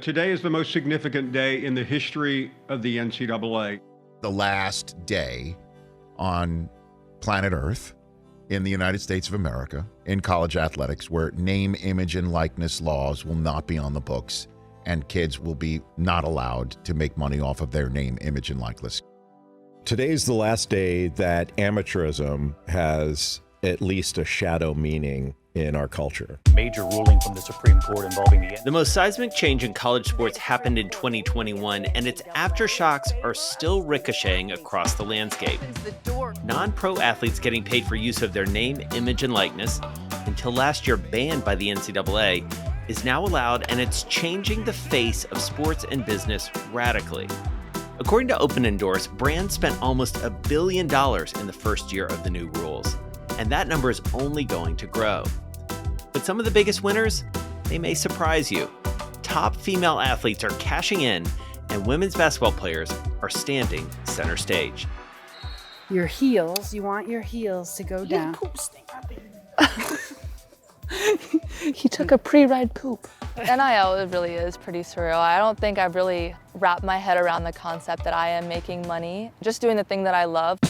Today is the most significant day in the history of the NCAA. The last day on planet Earth in the United States of America in college athletics where name, image, and likeness laws will not be on the books and kids will be not allowed to make money off of their name, image, and likeness. Today's the last day that amateurism has at least a shadow meaning in our culture. Major ruling from the Supreme Court involving the most seismic change in college sports happened in 2021, and its aftershocks are still ricocheting across the landscape. Non-pro athletes getting paid for use of their name, image, and likeness, until last year banned by the NCAA, is now allowed, and it's changing the face of sports and business radically. According to Open Endorse, brands spent almost $1 billion in the first year of the new rules, and that number is only going to grow. But some of the biggest winners, they may surprise you. Top female athletes are cashing in, and women's basketball players are standing center stage. Your heels, you want your heels to go down. He took a pre-ride poop. NIL really is pretty surreal. I don't think I've really wrapped my head around the concept that I am making money, just doing the thing that I love.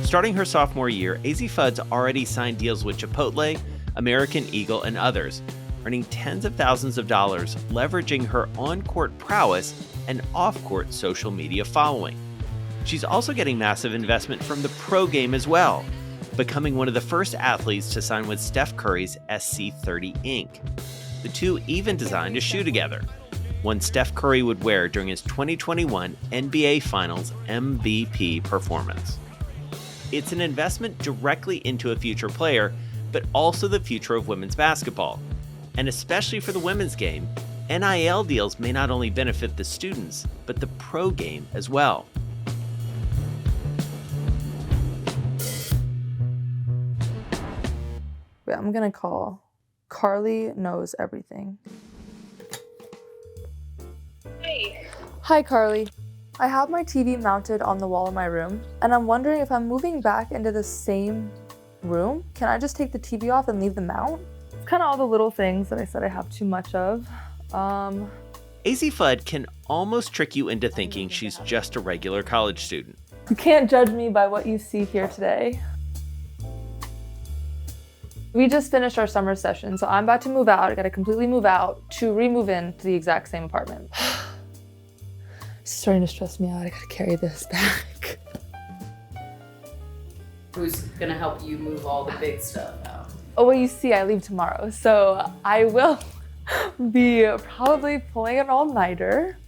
Starting her sophomore year, Azzi Fudd's already signed deals with Chipotle, American Eagle, and others, earning tens of thousands of dollars, leveraging her on-court prowess and off-court social media following. She's also getting massive investment from the pro game as well, becoming one of the first athletes to sign with Steph Curry's SC30 Inc. The two even designed a shoe together, one Steph Curry would wear during his 2021 NBA Finals MVP performance. It's an investment directly into a future player, but also the future of women's basketball. And especially for the women's game, NIL deals may not only benefit the students, but the pro game as well. Wait, I'm gonna call. Carly knows everything. Hey. Hi, Carly. I have my TV mounted on the wall in my room, and I'm wondering if I'm moving back into the same room, can I just take the TV off and leave the mount? It's kind of all the little things that I said I have too much of. Azzi Fudd can almost trick you into thinking she's just a regular college student. You can't judge me by what you see here today. We just finished our summer session, so I'm about to move out. I gotta completely move out to remove into the exact same apartment. It's starting to stress me out. I gotta carry this back. Who's gonna help you move all the big stuff out? Oh, well, you see, I leave tomorrow, so I will be probably pulling an all-nighter,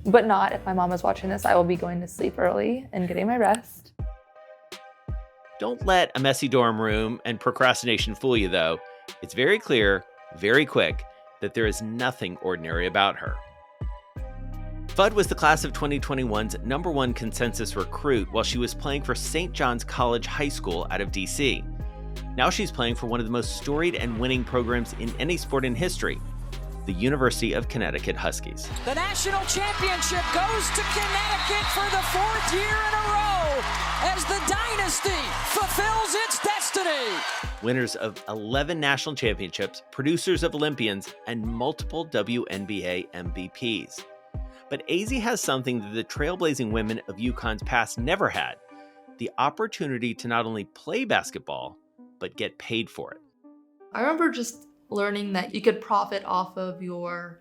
but not if my mom is watching this. I will be going to sleep early and getting my rest. Don't let a messy dorm room and procrastination fool you, though. It's very clear, very quick, that there is nothing ordinary about her. Fudd was the class of 2021's #1 consensus recruit while she was playing for St. John's College High School out of DC. Now she's playing for one of the most storied and winning programs in any sport in history, the University of Connecticut Huskies. The national championship goes to Connecticut for the 4th year in a row as the dynasty fulfills its destiny. Winners of 11 national championships, producers of Olympians, and multiple WNBA MVPs. But Azzi has something that the trailblazing women of UConn's past never had, the opportunity to not only play basketball, but get paid for it. I remember just learning that you could profit off of your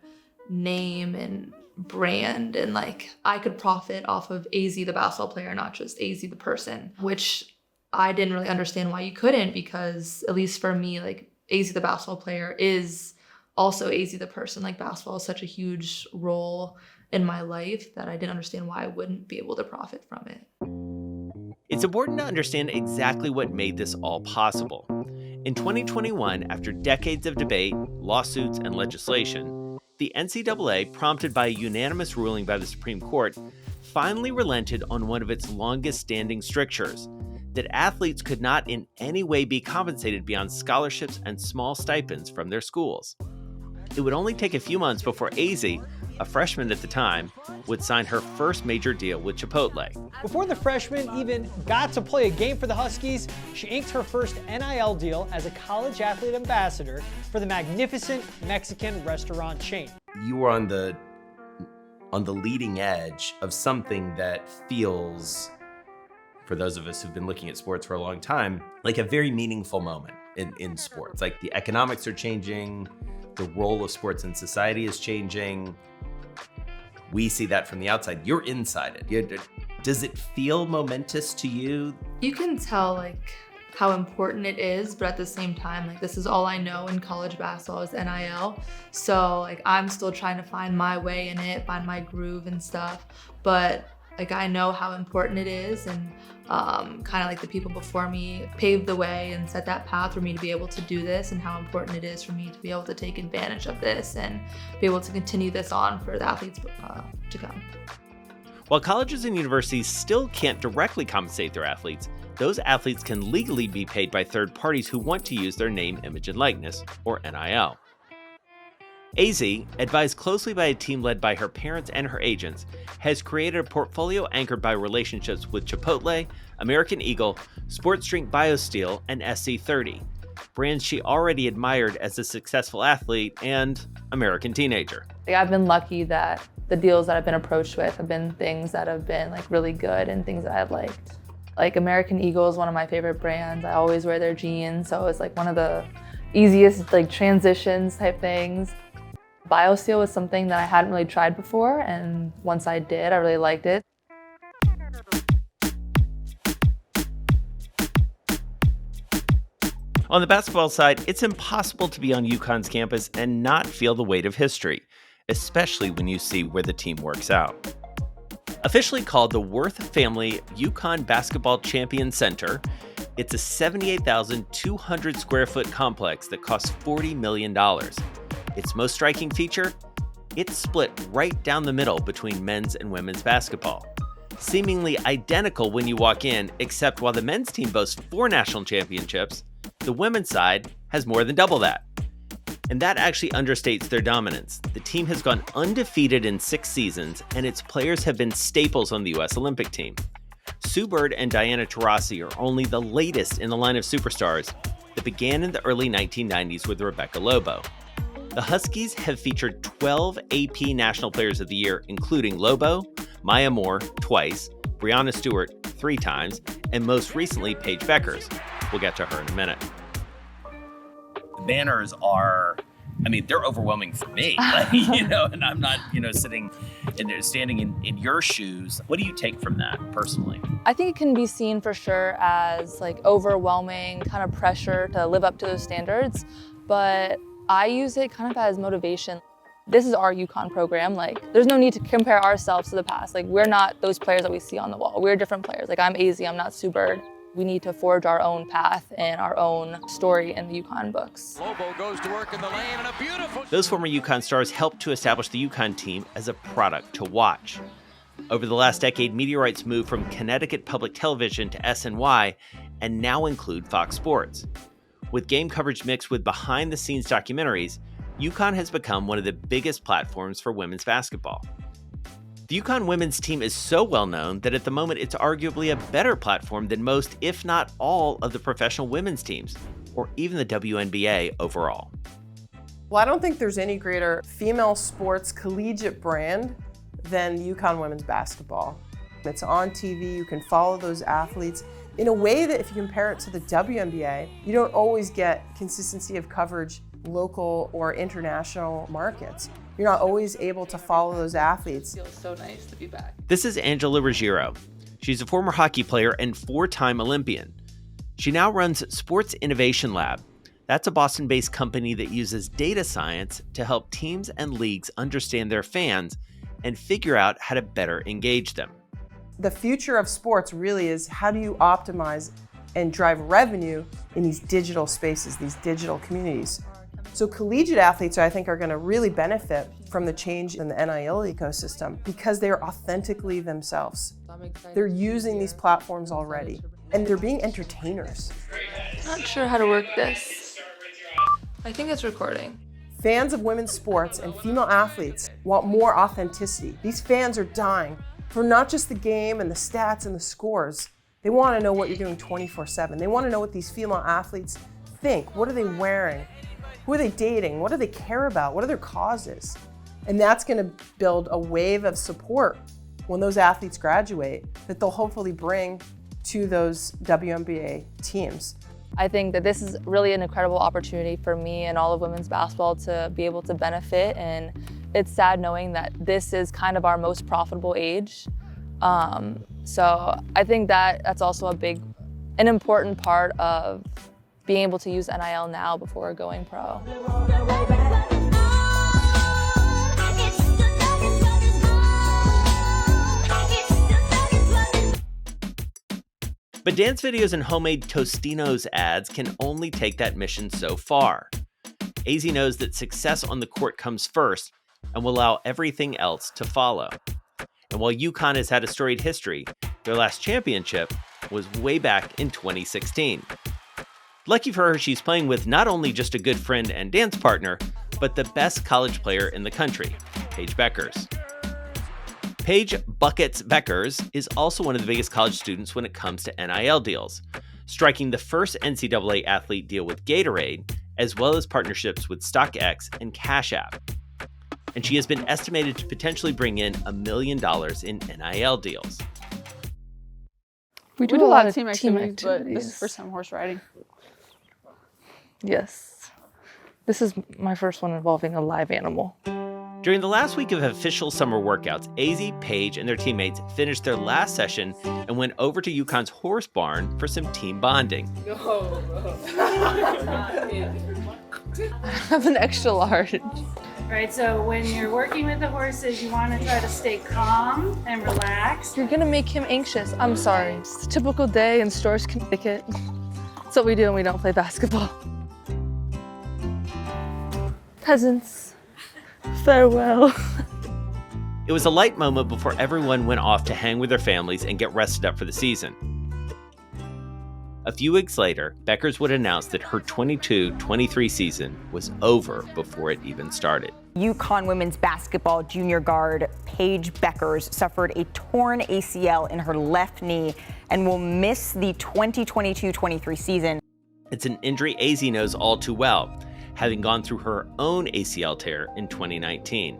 name and brand, and like I could profit off of Azzi the basketball player, not just Azzi the person, which I didn't really understand why you couldn't, because at least for me, like Azzi the basketball player is also Azzi the person. Like basketball is such a huge role in my life that I didn't understand why I wouldn't be able to profit from it. It's important to understand exactly what made this all possible. In 2021, after decades of debate, lawsuits, and legislation, the NCAA, prompted by a unanimous ruling by the Supreme Court, finally relented on one of its longest-standing strictures, that athletes could not in any way be compensated beyond scholarships and small stipends from their schools. It would only take a few months before Azzi, a freshman at the time, would sign her first major deal with Chipotle. Before the freshman even got to play a game for the Huskies, she inked her first NIL deal as a college athlete ambassador for the magnificent Mexican restaurant chain. You were on the leading edge of something that feels, for those of us who've been looking at sports for a long time, like a very meaningful moment in sports. Like the economics are changing, the role of sports in society is changing. We see that from the outside. You're inside it. Does it feel momentous to you? You can tell like how important it is, but at the same time, like this is all I know in college basketball is NIL. So like I'm still trying to find my way in it, find my groove and stuff. But like I know how important it is, and kind of like the people before me paved the way and set that path for me to be able to do this, and how important it is for me to be able to take advantage of this and be able to continue this on for the athletes to come. While colleges and universities still can't directly compensate their athletes, those athletes can legally be paid by third parties who want to use their name, image, and likeness, or NIL. Azzi, advised closely by a team led by her parents and her agents, has created a portfolio anchored by relationships with Chipotle, American Eagle, Sports Drink BioSteel, and SC30, brands she already admired as a successful athlete and American teenager. I've been lucky that the deals that I've been approached with have been things that have been like really good and things that I've liked. Like American Eagle is one of my favorite brands. I always wear their jeans, so it's like one of the easiest like transitions type things. BioSteel was something that I hadn't really tried before, and once I did, I really liked it. On the basketball side, it's impossible to be on UConn's campus and not feel the weight of history, especially when you see where the team works out. Officially called the Worth Family UConn Basketball Champion Center, it's a 78,200 square foot complex that costs $40 million. Its most striking feature? It's split right down the middle between men's and women's basketball. Seemingly identical when you walk in, except while the men's team boasts 4 national championships, the women's side has more than double that. And that actually understates their dominance. The team has gone undefeated in 6 seasons, and its players have been staples on the U.S. Olympic team. Sue Bird and Diana Taurasi are only the latest in the line of superstars that began in the early 1990s with Rebecca Lobo. The Huskies have featured 12 AP National Players of the Year, including Lobo, Maya Moore twice, Breanna Stewart 3 times, and most recently Paige Beckers. We'll get to her in a minute. The banners are, they're overwhelming for me, and I'm not, standing in your shoes. What do you take from that personally? I think it can be seen for sure as like overwhelming kind of pressure to live up to those standards, but I use it kind of as motivation. This is our UConn program. Like, there's no need to compare ourselves to the past. Like, we're not those players that we see on the wall. We're different players. Like, I'm Azzi, I'm not Sue Bird. We need to forge our own path and our own story in the UConn books. Lobo goes to work in the lane and a beautiful... Those former UConn stars helped to establish the UConn team as a product to watch. Over the last decade, media rights moved from Connecticut Public Television to SNY and now include Fox Sports. With game coverage mixed with behind-the-scenes documentaries, UConn has become one of the biggest platforms for women's basketball. The UConn women's team is so well known that at the moment it's arguably a better platform than most, if not all, of the professional women's teams, or even the WNBA overall. Well, I don't think there's any greater female sports collegiate brand than UConn women's basketball. It's on TV, you can follow those athletes in a way that if you compare it to the WNBA, you don't always get consistency of coverage local or international markets. You're not always able to follow those athletes. It feels so nice to be back. This is Angela Ruggiero. She's a former hockey player and 4-time Olympian. She now runs Sports Innovation Lab. That's a Boston-based company that uses data science to help teams and leagues understand their fans and figure out how to better engage them. The future of sports really is how do you optimize and drive revenue in these digital spaces, these digital communities. So collegiate athletes, I think, are going to really benefit from the change in the NIL ecosystem because they're authentically themselves. They're using these platforms already, and they're being entertainers. Not sure how to work this. I think it's recording. Fans of women's sports and female athletes want more authenticity. These fans are dying for not just the game and the stats and the scores. They want to know what you're doing 24/7. They want to know what these female athletes think. What are they wearing? Who are they dating? What do they care about? What are their causes? And that's going to build a wave of support when those athletes graduate that they'll hopefully bring to those WNBA teams. I think that this is really an incredible opportunity for me and all of women's basketball to be able to benefit, and it's sad knowing that this is kind of our most profitable age. So I think that that's also an important part of being able to use NIL now before going pro. But dance videos and homemade Tostinos ads can only take that mission so far. Azzi knows that success on the court comes first and will allow everything else to follow. And while UConn has had a storied history, their last championship was way back in 2016. Lucky for her, she's playing with not only just a good friend and dance partner, but the best college player in the country, Paige Bueckers. Paige Buckets Bueckers is also one of the biggest college students when it comes to NIL deals, striking the first NCAA athlete deal with Gatorade, as well as partnerships with StockX and Cash App. And she has been estimated to potentially bring in $1 million in NIL deals. We do a lot of team activities, but this is first time horse riding. Yes. This is my first one involving a live animal. During the last week of official summer workouts, Azzi, Paige, and their teammates finished their last session and went over to UConn's horse barn for some team bonding. I have an extra large. Right, so when you're working with the horses, you want to try to stay calm and relaxed. You're gonna make him anxious. I'm sorry. It's a typical day in Stores, Connecticut. That's what we do when we don't play basketball. Peasants, farewell. It was a light moment before everyone went off to hang with their families and get rested up for the season. A few weeks later, Bueckers would announce that her 22-23 season was over before it even started. UConn women's basketball junior guard Paige Bueckers suffered a torn ACL in her left knee and will miss the 2022-23 season. It's an injury Azzi knows all too well, having gone through her own ACL tear in 2019.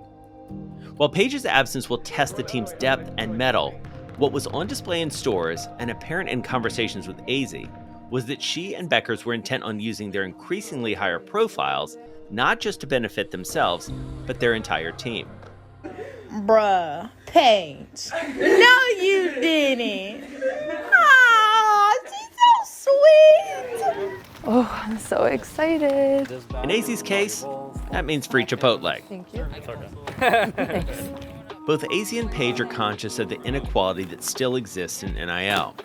While Paige's absence will test the team's depth and mettle, what was on display in stores and apparent in conversations with Azzi was that she and Bueckers were intent on using their increasingly higher profiles not just to benefit themselves, but their entire team. Bruh, Paige. No, you didn't. Aw, she's so sweet. Oh, I'm so excited. In Azzi's case, that means free Chipotle. Thank you. Thanks. Both Azzi and Paige are conscious of the inequality that still exists in NIL.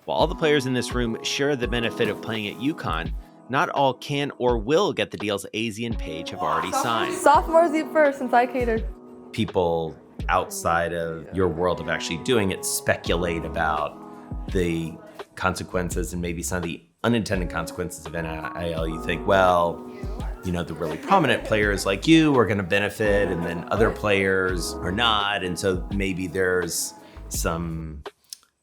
While all the players in this room share the benefit of playing at UConn, not all can or will get the deals Azzi and Paige have already signed. Sophomores eat first since I catered. People outside of your world of actually doing it speculate about the consequences and maybe some of the unintended consequences of NIL. You think, well, you know, the really prominent players like you are going to benefit and then other players are not. And so maybe there's some,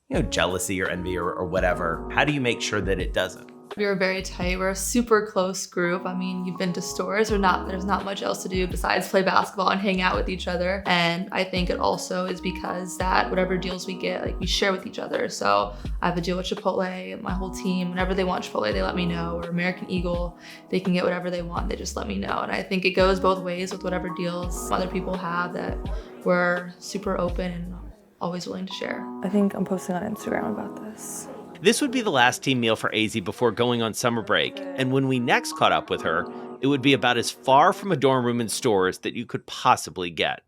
you know, jealousy or envy or whatever. How do you make sure that it doesn't? We're very tight. We're a super close group. I mean, you've been to stores or not, there's not much else to do besides play basketball and hang out with each other. And I think it also is because that whatever deals we get, like we share with each other. So I have a deal with Chipotle, my whole team, whenever they want Chipotle, they let me know, or American Eagle, they can get whatever they want, they just let me know. And I think it goes both ways with whatever deals other people have, that we're super open and always willing to share. I think I'm posting on Instagram about this. This would be the last team meal for Azzi before going on summer break, and when we next caught up with her, it would be about as far from a dorm room and stores that you could possibly get.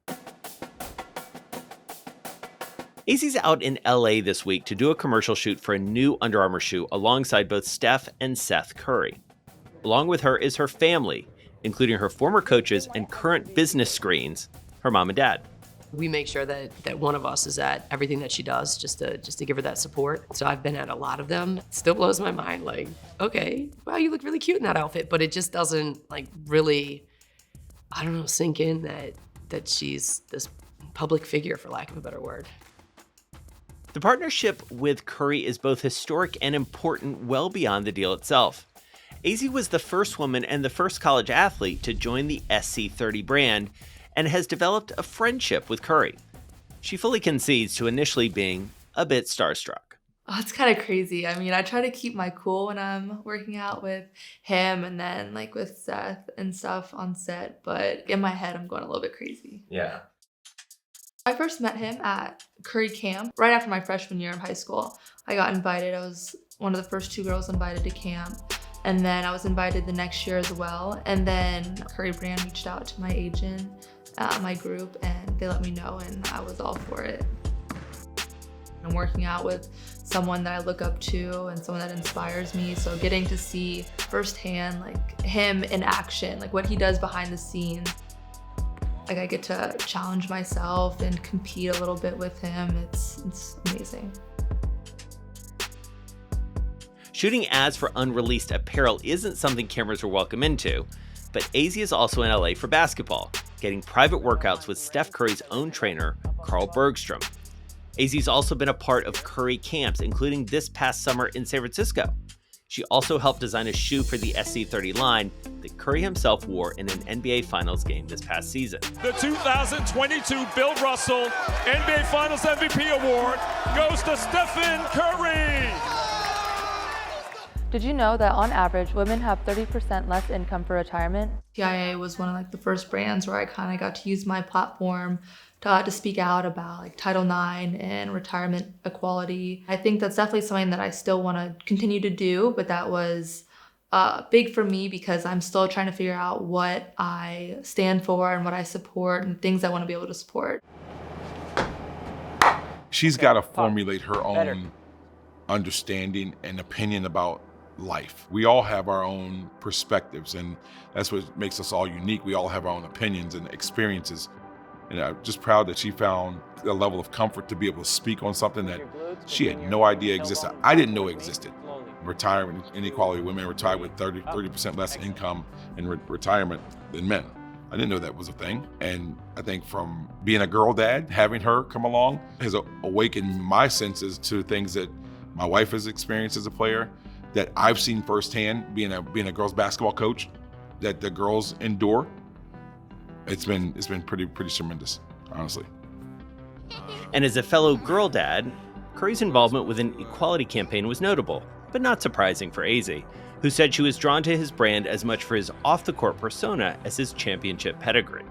Azzi's out in LA this week to do a commercial shoot for a new Under Armour shoe alongside both Steph and Seth Curry. Along with her is her family, including her former coaches and current business screens, her mom and dad. We make sure that one of us is at everything that she does just to give her that support. So I've been at a lot of them. It still blows my mind, like, okay, wow, you look really cute in that outfit, but it just doesn't like really I don't know, sink in that she's this public figure, for lack of a better word. The partnership with Curry is both historic and important well beyond the deal itself. Azzi was the first woman and the first college athlete to join the SC30 brand and has developed a friendship with Curry. She fully concedes to initially being a bit starstruck. Oh, it's kind of crazy. I mean, I try to keep my cool when I'm working out with him and then like with Seth and stuff on set, but in my head, I'm going a little bit crazy. Yeah. I first met him at Curry camp right after my freshman year of high school. I got invited. I was one of the first 2 girls invited to camp. And then I was invited the next year as well. And then Curry brand reached out to my agent, my group, and they let me know, and I was all for it. I'm working out with someone that I look up to and someone that inspires me. So getting to see firsthand like him in action, like what he does behind the scenes. Like I get to challenge myself and compete a little bit with him. It's amazing. Shooting ads for unreleased apparel isn't something cameras are welcome into, but Azzi is also in LA for basketball, getting private workouts with Steph Curry's own trainer, Carl Bergstrom. Azzi's also been a part of Curry camps, including this past summer in San Francisco. She also helped design a shoe for the SC30 line that Curry himself wore in an NBA Finals game this past season. The 2022 Bill Russell NBA Finals MVP award goes to Stephen Curry. Did you know that on average, women have 30% less income for retirement? TIA was one of like the first brands where I kind of got to use my platform to speak out about like Title IX and retirement equality. I think that's definitely something that I still want to continue to do, but that was big for me because I'm still trying to figure out what I stand for and what I support and things I want to be able to support. She's got to formulate her own understanding and opinion about life. We all have our own perspectives, and that's what makes us all unique. We all have our own opinions and experiences. And I'm just proud that she found a level of comfort to be able to speak on something that she had no idea existed. I didn't know existed. Retirement inequality, women retire with 30% less income in retirement than men. I didn't know that was a thing. And I think from being a girl dad, having her come along has awakened my senses to things that my wife has experienced as a player, that I've seen firsthand being a girls basketball coach, that the girls endure. It's been pretty tremendous, honestly. And as a fellow girl dad, Curry's involvement with an equality campaign was notable, but not surprising for Azzi, who said she was drawn to his brand as much for his off-the-court persona as his championship pedigree.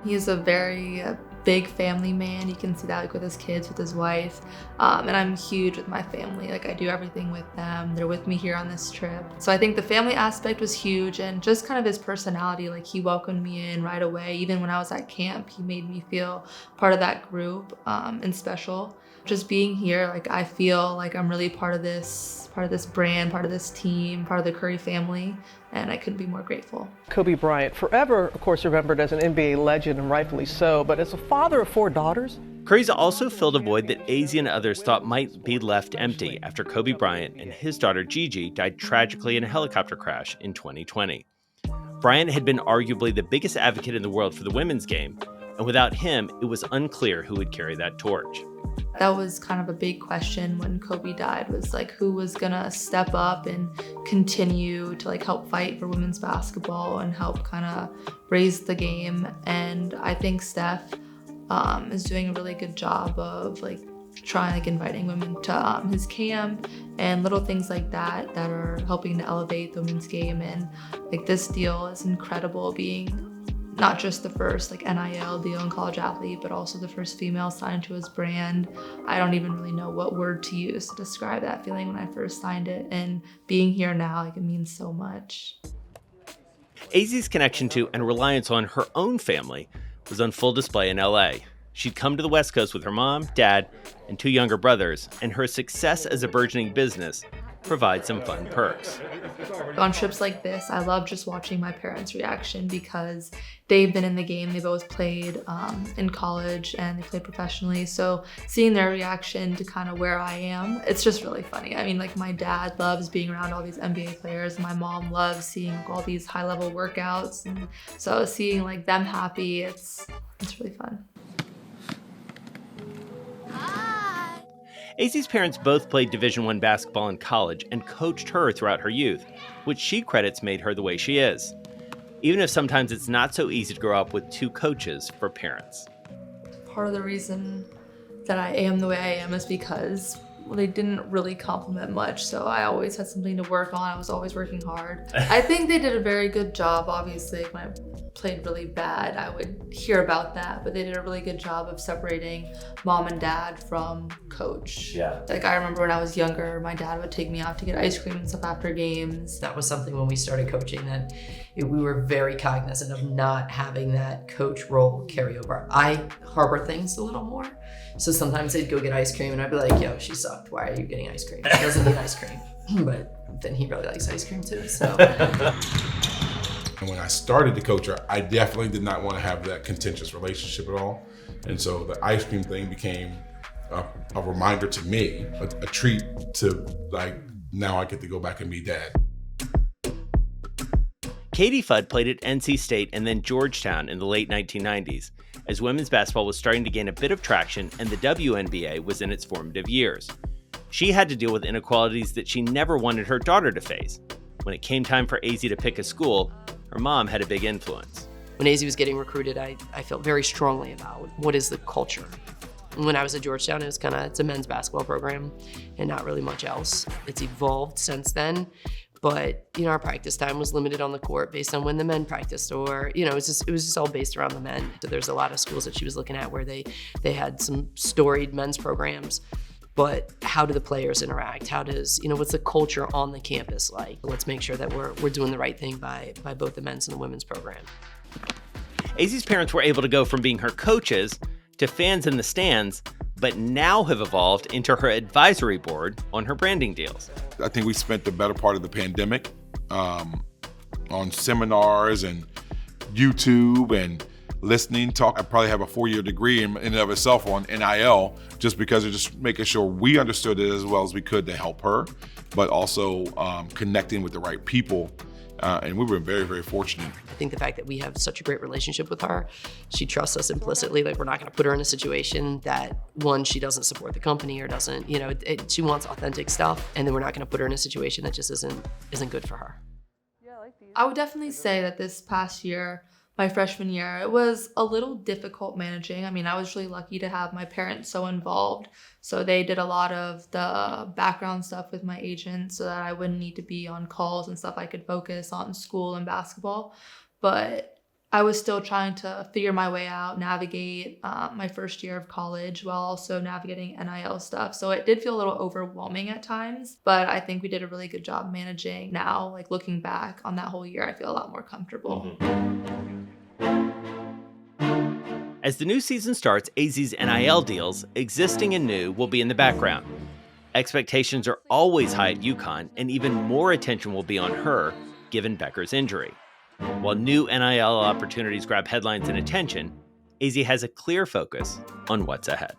He is a very big family man. You can see that like with his kids, with his wife. And I'm huge with my family. Like I do everything with them. They're with me here on this trip. So I think the family aspect was huge, and just kind of his personality. Like he welcomed me in right away. Even when I was at camp, he made me feel part of that group and special. Just being here, like I feel like I'm really part of this brand, part of this team, part of the Curry family, and I couldn't be more grateful. Kobe Bryant, forever, of course, remembered as an NBA legend, and rightfully so, but as a father of 4 daughters. Curry's also filled a void that Azzi and others thought might be left empty after Kobe Bryant and his daughter Gigi died tragically in a helicopter crash in 2020. Bryant had been arguably the biggest advocate in the world for the women's game, and without him, it was unclear who would carry that torch. That was kind of a big question when Kobe died, was like who was gonna step up and continue to like help fight for women's basketball and help kind of raise the game. And I think Steph is doing a really good job of like trying like inviting women to his camp and little things like that that are helping to elevate the women's game. And like this deal is incredible, being not just the first like NIL deal in college athlete, but also the first female signed to his brand. I don't even really know what word to use to describe that feeling when I first signed it, and being here now, like it means so much. Azzi's connection to and reliance on her own family was on full display in LA. She'd come to the West Coast with her mom, dad, and 2 younger brothers, and her success as a burgeoning business provide some fun perks. On trips like this, I love just watching my parents' reaction because they've been in the game. They both played in college and they played professionally. So seeing their reaction to kind of where I am, it's just really funny. I mean, like my dad loves being around all these NBA players. My mom loves seeing all these high-level workouts. And so seeing like them happy, it's really fun. Azzi's parents both played Division I basketball in college and coached her throughout her youth, which she credits made her the way she is. Even if sometimes it's not so easy to grow up with two coaches for parents. Part of the reason that I am the way I am is because they didn't really compliment much, so I always had something to work on. I was always working hard. I think they did a very good job. Obviously, when I played really bad, I would hear about that, but they did a really good job of separating mom and dad from coach. Yeah. Like I remember when I was younger, my dad would take me out to get ice cream and stuff after games. That was something when we started coaching that we were very cognizant of not having that coach role carry over. I harbor things a little more. So sometimes they'd go get ice cream and I'd be like, yo, she sucked. Why are you getting ice cream? She doesn't need ice cream. But then he really likes ice cream too, so. And when I started to coach her, I definitely did not want to have that contentious relationship at all. And so the ice cream thing became a reminder to me, a treat to like, now I get to go back and be dad. Katie Fudd played at NC State and then Georgetown in the late 1990s, as women's basketball was starting to gain a bit of traction and the WNBA was in its formative years. She had to deal with inequalities that she never wanted her daughter to face. When it came time for Azzi to pick a school, her mom had a big influence. When Azzi was getting recruited, I felt very strongly about what is the culture. When I was at Georgetown, it's a men's basketball program and not really much else. It's evolved since then, but our practice time was limited on the court based on when the men practiced, or it was just all based around the men. So there's a lot of schools that she was looking at where they had some storied men's programs. But how do the players interact? How does, what's the culture on the campus like? Let's make sure that we're doing the right thing by both the men's and the women's program. Azzi's parents were able to go from being her coaches to fans in the stands, but now have evolved into her advisory board on her branding deals. I think we spent the better part of the pandemic on seminars and YouTube and listening, talk. I probably have a 4-year degree in and of itself on NIL, just because of just making sure we understood it as well as we could to help her, but also connecting with the right people. And we were very, very fortunate. I think the fact that we have such a great relationship with her, she trusts us implicitly. Like, we're not going to put her in a situation that, one, she doesn't support the company or doesn't, she wants authentic stuff, and then we're not going to put her in a situation that just isn't good for her. I would definitely say that this past year, my freshman year, it was a little difficult managing. I mean, I was really lucky to have my parents so involved. So they did a lot of the background stuff with my agent so that I wouldn't need to be on calls and stuff. I could focus on school and basketball. But I was still trying to figure my way out, navigate my first year of college while also navigating NIL stuff. So it did feel a little overwhelming at times, but I think we did a really good job managing. Now, like looking back on that whole year, I feel a lot more comfortable. As the new season starts, Azzi's NIL deals, existing and new, will be in the background. Expectations are always high at UConn, and even more attention will be on her, given Becker's injury. While new NIL opportunities grab headlines and attention, Azzi has a clear focus on what's ahead.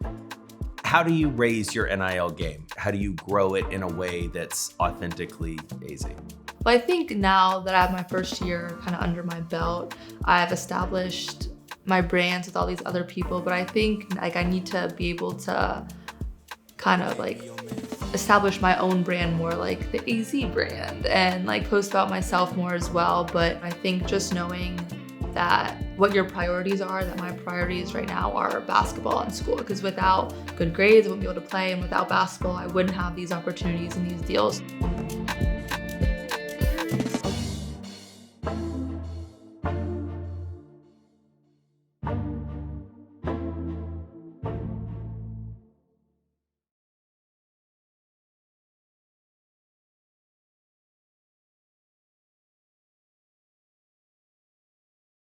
How do you raise your NIL game? How do you grow it in a way that's authentically Azzi? Well, I think now that I have my first year kind of under my belt, I've established my brands with all these other people, but I think I need to be able to kind of establish my own brand more, like the Azzi brand, and post about myself more as well. But I think just knowing that what your priorities are, that my priorities right now are basketball and school, because without good grades I wouldn't be able to play, and without basketball I wouldn't have these opportunities and these deals.